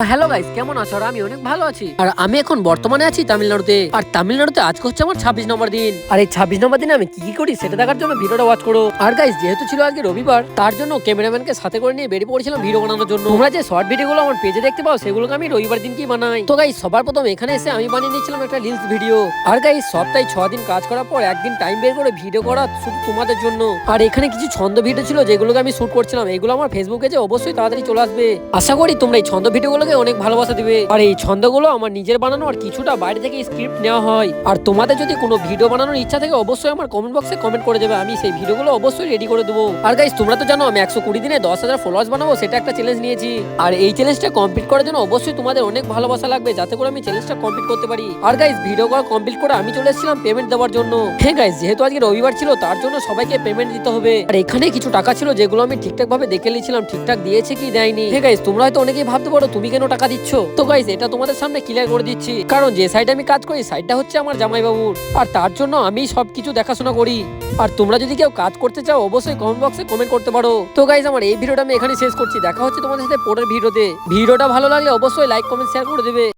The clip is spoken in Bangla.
হ্যালো গাইস, কেমন আছো? আর আমি অনেক ভালো আছি। আর আমি এখন বর্তমানে আছি তামিলনাড়ুতে। আর তামিলনাড়ুতে আজকে হচ্ছে আমার 26 নম্বর দিন। আর এই 26 নম্বর দিনে আমি কি কি করি সেটা দেখার জন্য ভিডিওটা ওয়াচ করো। আর গাইস, যেহেতু ছিল আজকে রবিবার, তার জন্য ক্যামেরাম্যানকে সাথে করে নিয়ে বেরিয়ে পড়েছিলাম ভিডিও বানানোর জন্য। তোমরা যে শর্ট ভিডিওগুলো আমার পেজে দেখতে পাও, সেগুলোকে আমি রবিবার দিনকেই বানাই। তো গাইস, সবার প্রথম এখানে এসে আমি বানিয়ে নিয়েছিলাম একটা রিলস ভিডিও। আর গাইস, সপ্তাহে 6 দিন কাজ করার পর একদিন টাইম বের করে ভিডিও করা শুধু তোমাদের জন্য। আর এখানে কিছু ছন্দ ভিডিও ছিল যেগুলোকে আমি শুট করছিলাম। এগুলো আমার ফেসবুকে যে অবশ্যই তাড়াতাড়ি চলে আসবে। আশা করি তোমরা এই ছন্দ ভিডিওগুলোকে অনেক ভালোবাসা দিবে। আর এই ছন্দগুলো আমার নিজের বানানো, আর কিছুটা বাইরে থেকে স্ক্রিপ্ট নেওয়া হয়। আর তোমাদের যদি কোনো ভিডিও বানানোর ইচ্ছা থাকে অবশ্যই আমার কমেন্ট বক্সে কমেন্ট করে দেবে, আমি সেই ভিডিওগুলো অবশ্যই রেডি করে দেবো। আর গাইস, তোমরা তো জানো আমি 120 দিনে 10,000 ফলোয়ার্স বানাবো, সেটা একটা চ্যালেঞ্জ নিয়েছি। আর এই চ্যালেঞ্জটা কমপ্লিট করার জন্য অবশ্যই তোমাদের অনেক ভালোবাসা লাগবে, যাতে করে আমি চ্যালেঞ্জটা কমপ্লিট করতে পারি। আর গাইস, ভিডিও করা কমপ্লিট করে আমি চলে এসেছিলাম পেমেন্ট দেওয়ার জন্য। হ্যাঁ গাইস, যেহেতু আজকে রবিবার ছিল, তার জন্য সবাইকে পেমেন্ট দিতে হবে। আর এখানে কিছু টাকা ছিল যেগুলো আমি ঠিকঠাক ভাবে দেখে নিয়েছিলাম, ঠিকঠাক দিয়েছে কি দেয়নি। হ্যাঁ গাইস, তোমরা হয়তো অনেকেই ভাবতে পারো তুমি কেন টাকা দিচ্ছ। তো গাইস, এটা তোমাদের সামনে ক্লিয়ার করে দিচ্ছি, কারণ যে সাইডে আমি কাজ করি সাইডটা হচ্ছে আমার জামাইবাবুর। আর তার জন্য আমি সবকিছু দেখাশোনা করি। আর তোমরা যদি কেউ কাজ করতে চাও অবশ্যই কমেন্ট বক্সে কমেন্ট করতে পারো। তো গাইস, আমার এই ভিডিওটা আমি এখানে শেষ করছি। দেখা হচ্ছে তোমাদের সাথে পরের ভিডিওতে। ভিডিওটা ভালো লাগলে অবশ্যই লাইক কমেন্ট শেয়ার করে দেবে।